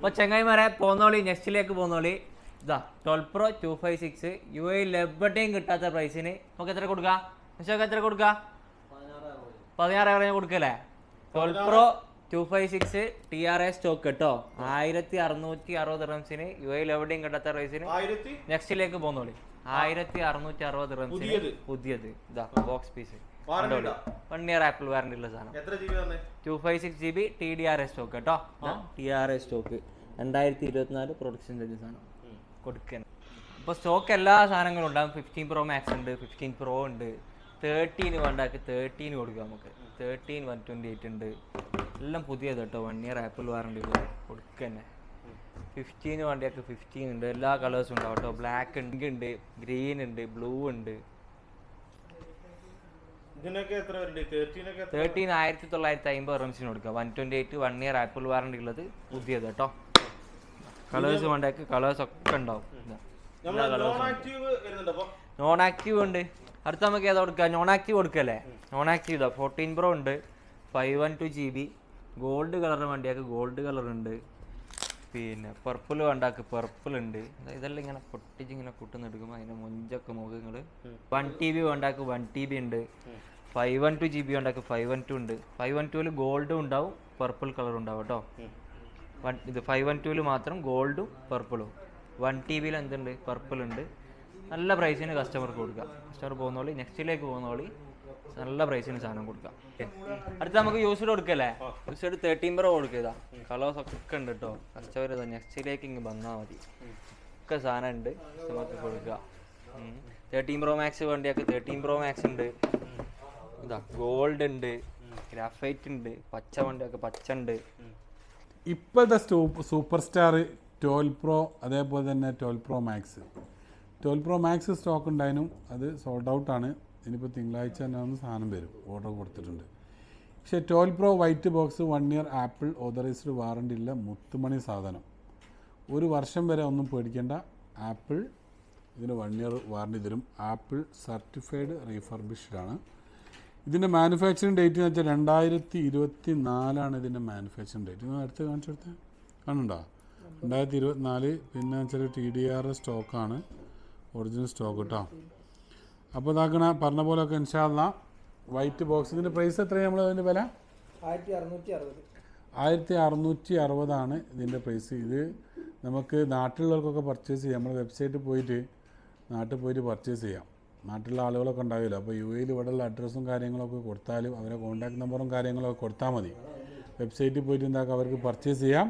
അപ്പോൾ ചങ്ങായിമാരെ പോന്നോളി, നെക്സ്റ്റിലേക്ക് പോന്നോളി. ഇതാ 12 Pro 256 UAE എവിടെയും കിട്ടാത്ത പ്രൈസിന് നമുക്ക് എത്ര കൊടുക്കാം? എത്ര കൊടുക്കാം? 16,000 കൊടുക്കല്ലേ? 12 Pro 256 TRA സ്റ്റോക്ക് കേട്ടോ. 1660 ദിർഹംസിന് UAE എവിടെയും കിട്ടാത്ത പ്രൈസിന് നെക്സ്റ്റിലേക്ക് പോന്നോളി. 1660 ദിർഹംസിന് പുതിയത് ഇതാ box piece 1 year Apple warranty ഉള്ള സാധനം. 256 GB TDRA സ്റ്റോക്ക് കേട്ടോ. TRA സ്റ്റോക്ക് 2024 പ്രൊഡക്ഷൻ ചെയ്ത സാധനം കൊടുക്കാൻ. ഇപ്പോൾ സ്റ്റോക്ക് എല്ലാ സാധനങ്ങളും ഉണ്ടാകും. 15 Pro Max ഉണ്ട്, 15 Pro ഉണ്ട്, 13 വേണ്ടാക്ക് 13 കൊടുക്കാം നമുക്ക്. 13 128 ഉണ്ട്, എല്ലാം പുതിയത് കേട്ടോ. 1 ഇയർ ആപ്പിൾ വാറന്റി കൊടുക്കുക. 15 വേണ്ടിയൊക്കെ 15 ഉണ്ട്, എല്ലാ കളേഴ്സും ഉണ്ടാവും കേട്ടോ. ബ്ലാക്ക് ഉണ്ട്, ഗ്രീൻ ഉണ്ട്, ബ്ലൂ ഉണ്ട്. 13 1950 ദിർഹംസിന് കൊടുക്കുക. 128 1 ഇയർ ആപ്പിൾ വാറന്റി ഉള്ളത് പുതിയത് കേട്ടോ. കളേഴ്സ് വേണ്ടൊക്കെ കളേഴ്സ് ഒക്കെ ഉണ്ടാവും. നോൺ ആക്റ്റീവ് ഉണ്ട്. അടുത്ത നമുക്ക് ഏതാ കൊടുക്കുക? നോൺ ആക്റ്റീവ് കൊടുക്കല്ലേ? നോൺ ആക്റ്റീവ് ഇതാ 14 Pro ഉണ്ട്, 512 GB. ഗോൾഡ് കളർ വേണ്ടിയാക്ക് ഗോൾഡ് കളർ ഉണ്ട്. പിന്നെ പർപ്പിൾ വേണ്ടാക്ക് പർപ്പിൾ ഉണ്ട്. ഇതെല്ലാം ഇങ്ങനെ പൊട്ടിച്ച് ഇങ്ങനെ കുട്ടുന്നെടുക്കുമ്പോൾ അതിൻ്റെ മൊഞ്ചൊക്കെ മുഖങ്ങൾ. 1 TB വേണ്ടാക്ക് 1 TB ഉണ്ട്. 512 GB വേണ്ടാക്ക് 512 ഉണ്ട്. 512 ഗോൾഡും ഉണ്ടാവും, പർപ്പിൾ കളറും ഉണ്ടാവും കേട്ടോ. ഇത് 512 മാത്രം ഗോൾഡും പർപ്പിളും. 1 TB എന്തുണ്ട്? പർപ്പിൾ ഉണ്ട്. നല്ല പ്രൈസിന് കസ്റ്റമർക്ക് കൊടുക്കുക. കസ്റ്റമർ പോകുന്നോളി, നെക്സ്റ്റിലേക്ക് പോകുന്നോളി, നല്ല പ്രൈസിന് സാധനം കൊടുക്കാം. അടുത്ത നമുക്ക് യൂസ്ഡ് കൊടുക്കല്ലേ? യൂസ്ഡ് 13 Pro കൊടുക്കുക. കളേഴ്സ് ഒക്കെ ഉണ്ട് കേട്ടോ. കസ്റ്റമർ നെക്സ്റ്റിലേക്ക് ഇങ്ങ് വന്നാൽ മതി, ഒക്കെ സാധനം ഉണ്ട് നമുക്ക് കൊടുക്കുക. 13 Pro Max വേണ്ടിയൊക്കെ 13 Pro Max ഉണ്ട്. ഇതാ ഗോൾഡ് ഉണ്ട്, ഗ്രാഫൈറ്റ് ഉണ്ട്, പച്ച വണ്ടിയൊക്കെ പച്ച ഉണ്ട്. ഇപ്പോഴത്തെ സൂപ്പർ സ്റ്റാർ 12 Pro, അതേപോലെ തന്നെ 12 Pro Max. 12 Pro Max stock ഉണ്ടായിരുന്നു, അത് സോൾഡ് ഔട്ടാണ്. ഇനിയിപ്പോൾ തിങ്കളാഴ്ച തന്നെ ഒന്ന് സാധനം വരും, ഓർഡർ കൊടുത്തിട്ടുണ്ട്. പക്ഷേ 12 Pro white box 1 year apple authorised warranty ഉള്ള മുത്തുമണി സാധനം. 1 വർഷം വരെ ഒന്നും പേടിക്കേണ്ട. ആപ്പിൾ ഇതിന് 1 ഇയർ വാറണ്ടി തരും. ആപ്പിൾ സർട്ടിഫൈഡ് റീഫർബിഷ്ഡ് ആണ്. ഇതിൻ്റെ മാനുഫാക്ചറിങ് ഡേറ്റ് എന്ന് വെച്ചാൽ 2024 ഇതിൻ്റെ മാനുഫാക്ചറിങ് ഡേറ്റ്. നിങ്ങൾ അടുത്ത് കാണിച്ചെടുത്ത് കാണുന്നുണ്ടോ? 2024. പിന്നെ വെച്ചാൽ TDRA സ്റ്റോക്കാണ്, ഒറിജിനൽ സ്റ്റോക്ക് കേട്ടോ. അപ്പോൾ ഇതാക്കണ പറഞ്ഞ പോലെയൊക്കെ ഇൻഷാ അല്ലാഹ് വൈറ്റ് ബോക്സ്. ഇതിൻ്റെ പ്രൈസ് എത്രയാണ്? നമ്മൾ അതിൻ്റെ വില 1660 ഇതിൻ്റെ പ്രൈസ്. ഇത് നമുക്ക് നാട്ടിലുള്ളവർക്കൊക്കെ പർച്ചേസ് ചെയ്യാം. നമ്മൾ വെബ്സൈറ്റിൽ പോയിട്ട് നാട്ടിൽ പോയിട്ട് പർച്ചേസ് ചെയ്യാം. നാട്ടിലുള്ള ആളുകളൊക്കെ ഉണ്ടാവില്ല. അപ്പോൾ UAE ഇവിടെയുള്ള അഡ്രസ്സും കാര്യങ്ങളൊക്കെ കൊടുത്താലും അവരെ കോൺടാക്ട് നമ്പറും കാര്യങ്ങളൊക്കെ കൊടുത്താൽ മതി. വെബ്സൈറ്റിൽ പോയിട്ട് എന്താക്കുക, അവർക്ക് പർച്ചേസ് ചെയ്യാം.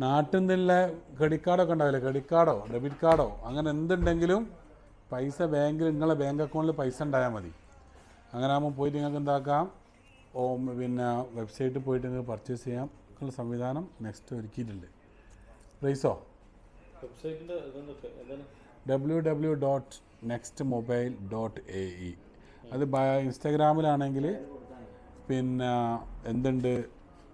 നാട്ടിൽ നിന്നുള്ള ക്രെഡിറ്റ് കാർഡൊക്കെ ഉണ്ടാവില്ല, ക്രെഡിറ്റ് കാർഡോ ഡെബിറ്റ് കാർഡോ അങ്ങനെ എന്തുണ്ടെങ്കിലും പൈസ ബാങ്കിൽ, നിങ്ങളെ ബാങ്ക് അക്കൗണ്ടിൽ പൈസ ഉണ്ടായാൽ മതി. അങ്ങനെ ആകുമ്പോൾ പോയിട്ട് നിങ്ങൾക്ക് എന്താക്കാം, പിന്നെ വെബ്സൈറ്റിൽ പോയിട്ട് നിങ്ങൾക്ക് പർച്ചേസ് ചെയ്യാം ഉള്ള സംവിധാനം നെക്സ്റ്റ് ഒരുക്കിയിട്ടുണ്ട്. പ്രൈസോ www.nextmobile.ae. അത് ഇൻസ്റ്റാഗ്രാമിലാണെങ്കിൽ പിന്നെ എന്തുണ്ട്,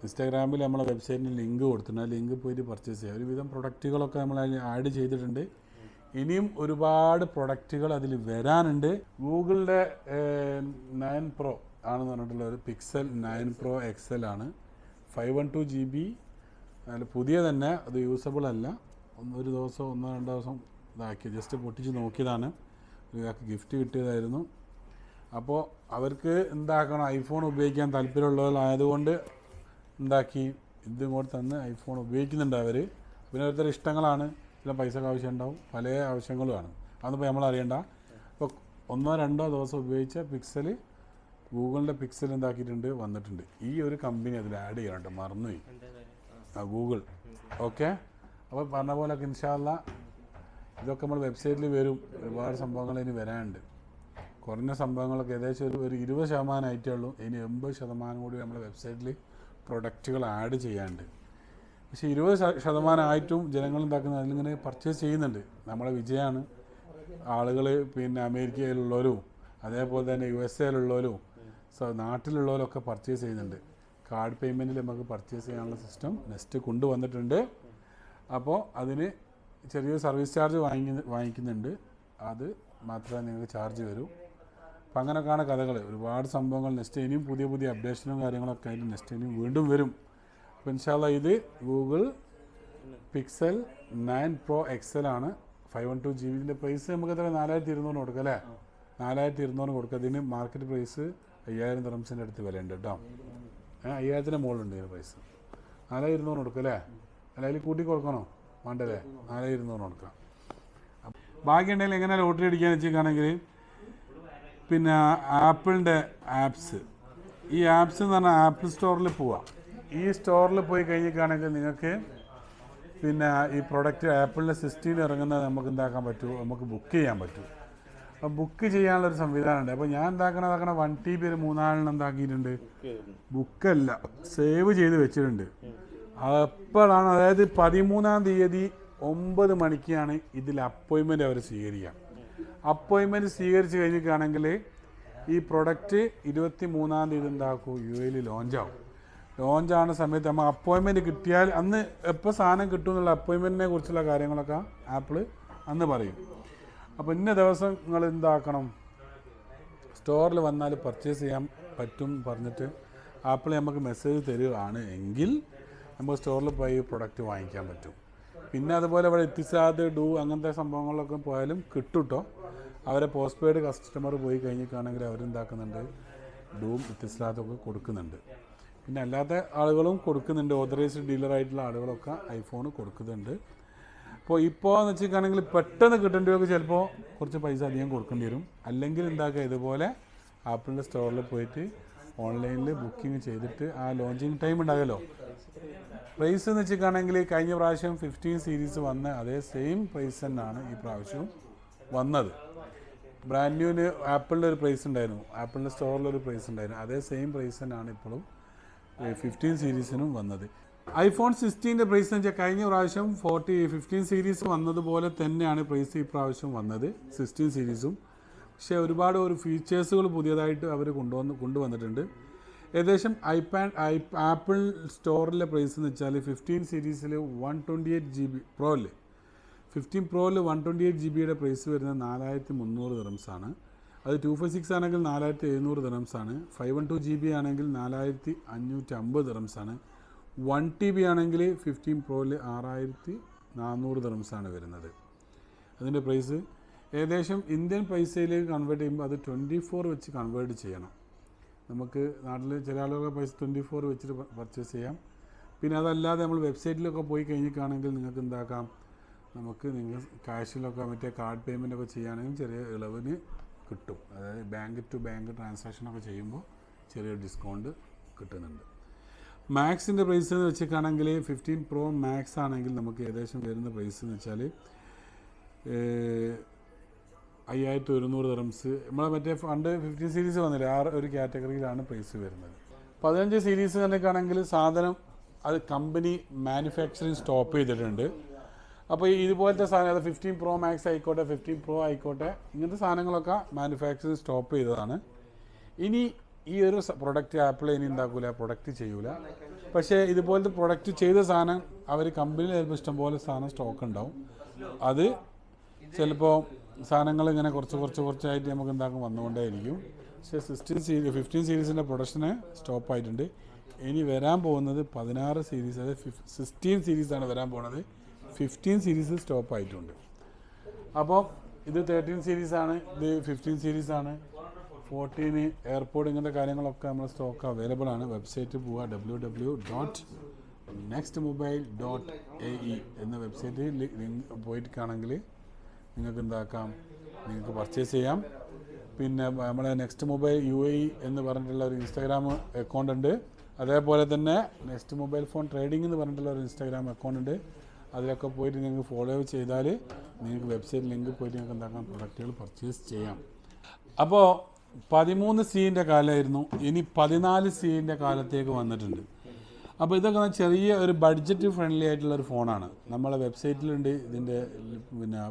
ഇൻസ്റ്റാഗ്രാമിൽ നമ്മളെ വെബ്സൈറ്റിന് ലിങ്ക് കൊടുത്തിട്ടുണ്ട്. ആ ലിങ്ക് പോയിട്ട് പർച്ചേസ് ചെയ്യാം. ഒരുവിധം പ്രൊഡക്റ്റുകളൊക്കെ നമ്മൾ അതിൽ ആഡ് ചെയ്തിട്ടുണ്ട്. ഇനിയും ഒരുപാട് പ്രൊഡക്റ്റുകൾ അതിൽ വരാനുണ്ട്. ഗൂഗിളിൻ്റെ 9 Pro ആണെന്ന് പറഞ്ഞിട്ടുള്ള ഒരു പിക്സൽ 9 Pro XL ആണ്. 512 GB. അതിൽ പുതിയ തന്നെ, അത് യൂസബിൾ അല്ല. ഒരു ദിവസം 1-2 ദിവസം ഇതാക്കി ജസ്റ്റ് പൊട്ടിച്ച് നോക്കിയതാണ്. ഒരാൾക്ക് ഗിഫ്റ്റ് കിട്ടിയതായിരുന്നു. അപ്പോൾ അവർക്ക് എന്താക്കണം, ഐഫോൺ ഉപയോഗിക്കാൻ താല്പര്യമുള്ളവരായതുകൊണ്ട് എന്താക്കി ഇതും കൂടെ തന്ന് ഐഫോൺ ഉപയോഗിക്കുന്നുണ്ട് അവർ. പിന്നെ ഓരോരുത്തർ ഇഷ്ടങ്ങളാണ്, ചില പൈസക്ക് ആവശ്യം ഉണ്ടാവും, പല ആവശ്യങ്ങളുമാണ്. അതൊന്നും നമ്മൾ അറിയണ്ട. അപ്പോൾ 1-2 ദിവസം ഉപയോഗിച്ച പിക്സൽ, ഗൂഗിളിൻ്റെ പിക്സൽ എന്താക്കിയിട്ടുണ്ട്, വന്നിട്ടുണ്ട്. ഈ ഒരു കമ്പനി അതിൽ ആഡ് ചെയ്യാനുണ്ട്, മറന്നുപോയി. ഗൂഗിൾ. ഓക്കെ. അപ്പോൾ പറഞ്ഞ പോലെയൊക്കെ ഇൻഷാ അല്ലാഹ് ഇതൊക്കെ നമ്മൾ വെബ്സൈറ്റിൽ വരും. ഒരുപാട് സംഭവങ്ങൾ ഇനി വരാനുണ്ട്. കുറഞ്ഞ സംഭവങ്ങളൊക്കെ ഏകദേശം ഒരു 20% ആയിട്ടേ ഉള്ളൂ. ഇനി 80% കൂടി നമ്മൾ വെബ്സൈറ്റിൽ പ്രൊഡക്റ്റുകൾ ആഡ് ചെയ്യാനുണ്ട്. പക്ഷേ 20% ആയിട്ടും ജനങ്ങൾ എന്താക്കുന്നത്, അതിലിങ്ങനെ പർച്ചേസ് ചെയ്യുന്നുണ്ട്. നമ്മളെ വിജയമാണ്. ആളുകൾ പിന്നെ അമേരിക്കയിലുള്ളവരും അതേപോലെ തന്നെ USA നാട്ടിലുള്ളവരൊക്കെ പർച്ചേസ് ചെയ്യുന്നുണ്ട്. കാർഡ് പേയ്മെൻറ്റിൽ നമുക്ക് പർച്ചേസ് ചെയ്യാനുള്ള സിസ്റ്റം നെക്സ്റ്റ് കൊണ്ടുവന്നിട്ടുണ്ട്. അപ്പോൾ അതിന് ചെറിയൊരു സർവീസ് ചാർജ് വാങ്ങിക്കുന്നുണ്ട്. അത് മാത്രമേ നിങ്ങൾക്ക് ചാർജ് വരൂ. അപ്പം അങ്ങനെയൊക്കെയാണ് കഥകൾ. ഒരുപാട് സംഭവങ്ങൾ നെക്സ്റ്റ് ഇനിയും പുതിയ പുതിയ അപ്ഡേഷനും കാര്യങ്ങളൊക്കെ ആയിട്ട് നെക്സ്റ്റ് ഇനിയും വീണ്ടും വരും. അപ്പോൾ ഇൻഷാ അല്ലാഹ് ഇത് ഗൂഗിൾ പിക്സൽ 9 Pro XL ആണ് 512 GB. ഇതിൻ്റെ പ്രൈസ് നമുക്ക് എത്ര 4200 കൊടുക്കാം അല്ലേ? 4200 കൊടുക്കുക. ഇതിന് മാർക്കറ്റ് പ്രൈസ് 5000 ദിർഹംസിൻ്റെ അടുത്ത് വിലയുണ്ട് കേട്ടോ. 5000ൻ്റെ മുകളിലുണ്ട് ഇതിൻ്റെ പ്രൈസ്. 4200 കൊടുക്കുക അല്ലേ? അല്ല അതിൽ കൂട്ടി കൊടുക്കണോ? വേണ്ടല്ലേ? 4200 കൊടുക്കാം. ബാക്കിയുണ്ടെങ്കിൽ എങ്ങനെ ലോട്ടറി അടിക്കാന്ന് വെച്ചിട്ടാണെങ്കിൽ പിന്നെ ആപ്പിളിൻ്റെ ആപ്സ്, ഈ ആപ്സ് എന്ന് പറഞ്ഞാൽ ആപ്പിൾ സ്റ്റോറിൽ പോവാം. ഈ സ്റ്റോറിൽ പോയി കഴിഞ്ഞിട്ടാണെങ്കിൽ നിങ്ങൾക്ക് പിന്നെ ഈ പ്രൊഡക്റ്റ് ആപ്പിളിൻ്റെ 16 ഇറങ്ങുന്നത് നമുക്ക് എന്താക്കാൻ പറ്റുമോ, നമുക്ക് ബുക്ക് ചെയ്യാൻ പറ്റും. അപ്പം ബുക്ക് ചെയ്യാനുള്ളൊരു സംവിധാനമുണ്ട്. അപ്പോൾ ഞാൻ എന്താക്കണ 1 TB ഒരു 3 ആളിന് എന്താക്കിയിട്ടുണ്ട്, ബുക്കല്ല സേവ് ചെയ്ത് വെച്ചിട്ടുണ്ട്. അപ്പോഴാണ്, അതായത് 13-ാം തീയതി 9 മണിക്കാണ് ഇതിൽ അപ്പോയിൻമെൻറ്റ് അവർ സ്വീകരിക്കുക. അപ്പോയിൻമെൻറ്റ് സ്വീകരിച്ച് കഴിഞ്ഞിട്ടാണെങ്കിൽ ഈ പ്രൊഡക്റ്റ് 23-ാം തീയതി എന്താക്കും, UAE ലോഞ്ചാവും. ലോഞ്ചാവുന്ന സമയത്ത് നമ്മൾ അപ്പോയിൻമെൻറ്റ് കിട്ടിയാൽ അന്ന് എപ്പോൾ സാധനം കിട്ടും എന്നുള്ള അപ്പോയിൻമെൻറ്റിനെ കുറിച്ചുള്ള കാര്യങ്ങളൊക്കെ ആപ്പിൾ അന്ന് പറയും. അപ്പോൾ ഇന്ന ദിവസം നിങ്ങൾ എന്താക്കണം, സ്റ്റോറിൽ വന്നാൽ പർച്ചേസ് ചെയ്യാൻ പറ്റും പറഞ്ഞിട്ട് ആപ്പിൾ നമുക്ക് മെസ്സേജ് തരികയാണ് എങ്കിൽ നമുക്ക് സ്റ്റോറിൽ പോയി പ്രൊഡക്റ്റ് വാങ്ങിക്കാൻ പറ്റും. പിന്നെ അതുപോലെ ഇവിടെ എത്തിസാദ് ഡൂ അങ്ങനത്തെ സംഭവങ്ങളിലൊക്കെ പോയാലും കിട്ടും കേട്ടോ. അവരെ പോസ്റ്റ് പെയ്ഡ് കസ്റ്റമർ പോയി കഴിഞ്ഞിട്ടാണെങ്കിൽ അവരെന്താക്കുന്നുണ്ട്, ഡൂം എത്തിസാദൊക്കെ കൊടുക്കുന്നുണ്ട്. പിന്നെ അല്ലാത്ത ആളുകളും കൊടുക്കുന്നുണ്ട്, ഓതറൈസ്ഡ് ഡീലറായിട്ടുള്ള ആളുകളൊക്കെ ഐഫോൺ കൊടുക്കുന്നുണ്ട്. അപ്പോൾ ഇപ്പോൾ എന്ന് വെച്ചിട്ടാണെങ്കിൽ പെട്ടെന്ന് കിട്ടേണ്ടവർക്ക് ചിലപ്പോൾ കുറച്ച് പൈസ അധികം കൊടുക്കേണ്ടി വരും. അല്ലെങ്കിൽ എന്താക്കുക, ഇതുപോലെ ആപ്പിളിൻ്റെ സ്റ്റോറിൽ പോയിട്ട് ഓൺലൈനിൽ ബുക്കിംഗ് ചെയ്തിട്ട് ആ ലോഞ്ചിങ് ടൈം ഉണ്ടാകുമല്ലോ. പ്രൈസ് എന്ന് വെച്ചിട്ടാണെങ്കിൽ കഴിഞ്ഞ പ്രാവശ്യം 15 സീരീസ് വന്ന അതേ സെയിം പ്രൈസ് തന്നെയാണ് ഈ പ്രാവശ്യവും വന്നത്. ബ്രാൻഡ് ന്യൂവിന് ആപ്പിളിൻ്റെ ഒരു പ്രൈസ് ഉണ്ടായിരുന്നു, ആപ്പിളിൻ്റെ സ്റ്റോറിലൊരു പ്രൈസ് ഉണ്ടായിരുന്നു, അതേ സെയിം പ്രൈസ് തന്നെയാണ് ഇപ്പോഴും 15 സീരീസിനും വന്നത്. ഐഫോൺ 16ൻ്റെ പ്രൈസ് എന്ന് വെച്ചാൽ കഴിഞ്ഞ പ്രാവശ്യം 15 സീരീസ് വന്നതുപോലെ തന്നെയാണ് പ്രൈസ് ഈ പ്രാവശ്യം വന്നത് 16 സീരീസും. പക്ഷേ ഒരുപാട് ഫീച്ചേഴ്സുകൾ പുതിയതായിട്ട് അവർ കൊണ്ടുവന്നിട്ടുണ്ട്. ഏകദേശം ആപ്പിൾ സ്റ്റോറിലെ പ്രൈസ് എന്ന് വെച്ചാൽ 15 സീരീസിൽ 128 GB പ്രോയിൽ 15 പ്രോയിൽ 128 GB പ്രൈസ് വരുന്നത് 4300 ദിർഹംസാണ്. അത് 256 ആണെങ്കിൽ 4700 ദിർഹംസാണ്. 512 GB ആണെങ്കിൽ 4550 ദിർഹംസാണ്. 1 TB ആണെങ്കിൽ 15 പ്രോയിൽ 6400 ദിർഹംസാണ് വരുന്നത്. അതിൻ്റെ പ്രൈസ് ഏകദേശം ഇന്ത്യൻ പൈസയിലേക്ക് കൺവേർട്ട് ചെയ്യുമ്പോൾ അത് 24 വെച്ച് കൺവേർട്ട് ചെയ്യണം. നമുക്ക് നാട്ടിൽ ചില ആളുകളൊക്കെ പൈസ 24 വെച്ചിട്ട് പർച്ചേസ് ചെയ്യാം. പിന്നെ അതല്ലാതെ നമ്മൾ വെബ്സൈറ്റിലൊക്കെ പോയി കഴിഞ്ഞിട്ടാണെങ്കിൽ നിങ്ങൾക്ക് എന്താക്കാം, നിങ്ങൾ ക്യാഷിലൊക്കെ മറ്റേ കാർഡ് പേയ്മെൻ്റ് ഒക്കെ ചെയ്യുകയാണെങ്കിൽ ചെറിയ ഇളവിന് കിട്ടും. അതായത് ബാങ്ക് ടു ബാങ്ക് ട്രാൻസാക്ഷനൊക്കെ ചെയ്യുമ്പോൾ ചെറിയ ഡിസ്കൗണ്ട് കിട്ടുന്നുണ്ട്. മാക്സിൻ്റെ പ്രൈസ് എന്ന് വെച്ചിട്ടാണെങ്കിൽ 15 Pro മാക്സ് ആണെങ്കിൽ നമുക്ക് ഏകദേശം വരുന്ന പ്രൈസ് എന്ന് വെച്ചാൽ 5100 ദിർഹംസ്. നമ്മളെ മറ്റേ ഫണ്ട് 15 സീരീസ് വന്നില്ല, ആ ഒരു കാറ്റഗറിയിലാണ് പ്രൈസ് വരുന്നത്. 15 സീരീസ് തന്നെയാണെങ്കിൽ സാധനം അത് കമ്പനി മാനുഫാക്ചറിങ് സ്റ്റോപ്പ് ചെയ്തിട്ടുണ്ട്. അപ്പോൾ ഇതുപോലത്തെ സാധനം, അത് 15 Pro മാക്സ് ആയിക്കോട്ടെ 15 Pro ആയിക്കോട്ടെ, ഇങ്ങനത്തെ സാധനങ്ങളൊക്കെ മാനുഫാക്ചറിങ് സ്റ്റോപ്പ് ചെയ്തതാണ്. ഇനി ഈ ഒരു പ്രൊഡക്റ്റ് ആപ്പിൾ ഇനി ഉണ്ടാക്കില്ല, പ്രൊഡക്റ്റ് ചെയ്യൂല. പക്ഷേ ഇതുപോലത്തെ പ്രൊഡക്റ്റ് ചെയ്ത സാധനം അവർ കമ്പനിയിൽ ചിലപ്പോൾ ഇഷ്ടംപോലെ സാധനം സ്റ്റോക്ക് ഉണ്ടാവും. അത് ചിലപ്പോൾ സാധനങ്ങൾ ഇങ്ങനെ കുറച്ചായിട്ട് നമുക്ക് എന്താക്കും വന്നുകൊണ്ടേയിരിക്കും. പക്ഷേ 15 സീരീസിൻ്റെ പ്രൊഡക്ഷന് സ്റ്റോപ്പായിട്ടുണ്ട്. ഇനി വരാൻ പോകുന്നത് 16 സീരീസ്, അതായത് 16 സീരീസാണ് വരാൻ പോകുന്നത്. 15 സീരീസ് സ്റ്റോപ്പായിട്ടുണ്ട്. അപ്പോൾ ഇത് 13 സീരീസാണ്, ഇത് 15 സീരീസാണ്. 14 എയർപോർട്ട് ഇങ്ങനത്തെ കാര്യങ്ങളൊക്കെ നമ്മുടെ സ്റ്റോക്ക് അവൈലബിൾ ആണ്. വെബ്സൈറ്റ് പോവുക, www.nextmobile.ae എന്ന വെബ്സൈറ്റിൽ ലിങ്ക് പോയിട്ടാണെങ്കിൽ നിങ്ങൾക്ക് എന്താക്കാം, നിങ്ങൾക്ക് പർച്ചേസ് ചെയ്യാം. പിന്നെ നമ്മളെ നെക്സ്റ്റ് മൊബൈൽ UAE എന്ന് പറഞ്ഞിട്ടുള്ള ഒരു ഇൻസ്റ്റാഗ്രാം അക്കൗണ്ട് ഉണ്ട്. അതേപോലെ തന്നെ നെക്സ്റ്റ് മൊബൈൽ ഫോൺ ട്രേഡിംഗ് എന്ന് പറഞ്ഞിട്ടുള്ള ഒരു ഇൻസ്റ്റാഗ്രാം അക്കൗണ്ട് ഉണ്ട്. അതിലൊക്കെ പോയിട്ട് നിങ്ങൾക്ക് ഫോളോ ചെയ്താൽ നിങ്ങൾക്ക് വെബ്സൈറ്റ് ലിങ്ക് പോയിട്ട് നിങ്ങൾക്ക് എന്താക്കാം, പ്രൊഡക്റ്റുകൾ പർച്ചേസ് ചെയ്യാം. അപ്പോൾ 13C കാലമായിരുന്നു, ഇനി 14C കാലത്തേക്ക് വന്നിട്ടുണ്ട്. അപ്പോൾ ഇതൊക്കെ ചെറിയ ഒരു ബഡ്ജറ്റ് ഫ്രണ്ട്ലി ആയിട്ടുള്ളൊരു ഫോണാണ്. നമ്മളെ വെബ്സൈറ്റിലുണ്ട് ഇതിൻ്റെ പിന്നെ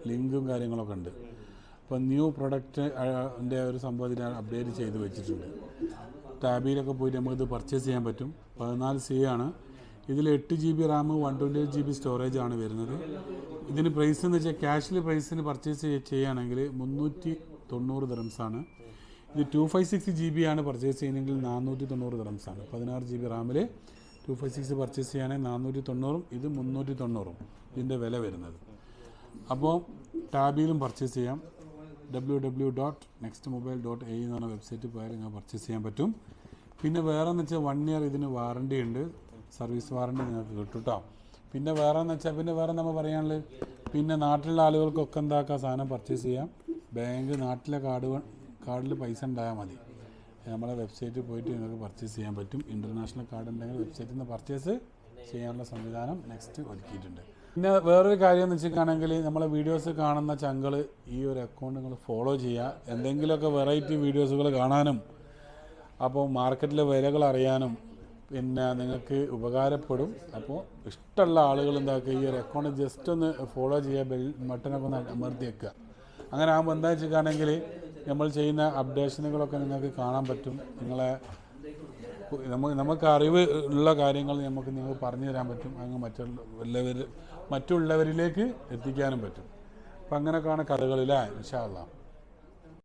ലിങ്കും കാര്യങ്ങളൊക്കെ ഉണ്ട്. അപ്പോൾ ന്യൂ പ്രൊഡക്റ്റിൻ്റെ ഒരു സംഭവം ഇതിനെ അപ്ഡേറ്റ് ചെയ്ത് വെച്ചിട്ടുണ്ട്. ടാബിലൊക്കെ പോയിട്ട് നമുക്കിത് പർച്ചേസ് ചെയ്യാൻ പറ്റും. 14C ആണ്. ഇതിൽ 8 GB റാം 128 GB സ്റ്റോറേജ് ആണ് വരുന്നത്. ഇതിന് പ്രൈസ് എന്ന് വെച്ചാൽ ക്യാഷിൽ പ്രൈസിന് പർച്ചേസ് ചെയ്യുകയാണെങ്കിൽ 390 ദിർഹംസാണ്. ഇത് 256 GB ആണ് പർച്ചേസ് ചെയ്യുന്നതെങ്കിൽ 490 ദിർഹംസാണ്. 16 GB റാമിൽ 256 പർച്ചേസ് ചെയ്യുകയാണെങ്കിൽ 490, ഇത് 390 ഇതിൻ്റെ വില വരുന്നത്. അപ്പോൾ ടാബിയിലും പർച്ചേസ് ചെയ്യാം. www.nextmobile.ae എന്ന് പറഞ്ഞ വെബ്സൈറ്റിൽ പോയാൽ നിങ്ങൾക്ക് പർച്ചേസ് ചെയ്യാൻ പറ്റും. പിന്നെ വേറെ എന്ന് വെച്ചാൽ 1 ഇയർ ഇതിന് വാറണ്ടി ഉണ്ട്, സർവീസ് വാറണ്ടി നിങ്ങൾക്ക് കിട്ടും കേട്ടോ. പിന്നെ വേറെ എന്ന് വെച്ചാൽ വേറെ നമ്മൾ പറയാനുള്ളത്, പിന്നെ നാട്ടിലുള്ള ആളുകൾക്കൊക്കെ എന്താക്കാം സാധനം പർച്ചേസ് ചെയ്യാം. ബാങ്ക് നാട്ടിലെ കാർഡിൽ പൈസ ഉണ്ടായാൽ മതി, നമ്മളെ വെബ്സൈറ്റിൽ പോയിട്ട് നിങ്ങൾക്ക് പർച്ചേസ് ചെയ്യാൻ പറ്റും. ഇൻ്റർനാഷണൽ കാർഡ് ഉണ്ടെങ്കിൽ വെബ്സൈറ്റിൽ നിന്ന് പർച്ചേസ് ചെയ്യാനുള്ള സംവിധാനം നെക്സ്റ്റ് ഒരുക്കിയിട്ടുണ്ട്. പിന്നെ വേറൊരു കാര്യം എന്ന് വെച്ചിട്ടാണെങ്കിൽ നമ്മളെ വീഡിയോസ് കാണുന്ന ചങ്കൾ ഈ ഒരു അക്കൗണ്ട് നിങ്ങൾ ഫോളോ ചെയ്യുക. എന്തെങ്കിലുമൊക്കെ വെറൈറ്റി വീഡിയോസുകൾ കാണാനും അപ്പോൾ മാർക്കറ്റിലെ വിലകൾ അറിയാനും പിന്നെ നിങ്ങൾക്ക് ഉപകാരപ്പെടും. അപ്പോൾ ഇഷ്ടമുള്ള ആളുകൾ എന്താക്കുക, ഈ ഒരു അക്കൗണ്ട് ജസ്റ്റ് ഒന്ന് ഫോളോ ചെയ്യുക, ബെൽ ബട്ടനൊക്കെ ഒന്ന് അമർത്തി വെക്കുക. അങ്ങനെ ആകുമ്പോൾ എന്താ വെച്ചിട്ടാണെങ്കിൽ നമ്മൾ ചെയ്യുന്ന അപ്ഡേഷനുകളൊക്കെ നിങ്ങൾക്ക് കാണാൻ പറ്റും. നിങ്ങളെ നമുക്ക് അറിവ് ഉള്ള കാര്യങ്ങൾ നിങ്ങൾക്ക് പറഞ്ഞു തരാൻ പറ്റും. അങ്ങ് മറ്റുള്ളവരിലേക്ക് എത്തിക്കാനും പറ്റും. അപ്പം അങ്ങനെയൊക്കെയാണ് കഥകളില്ലേ ഇൻഷാ അല്ലാഹ്.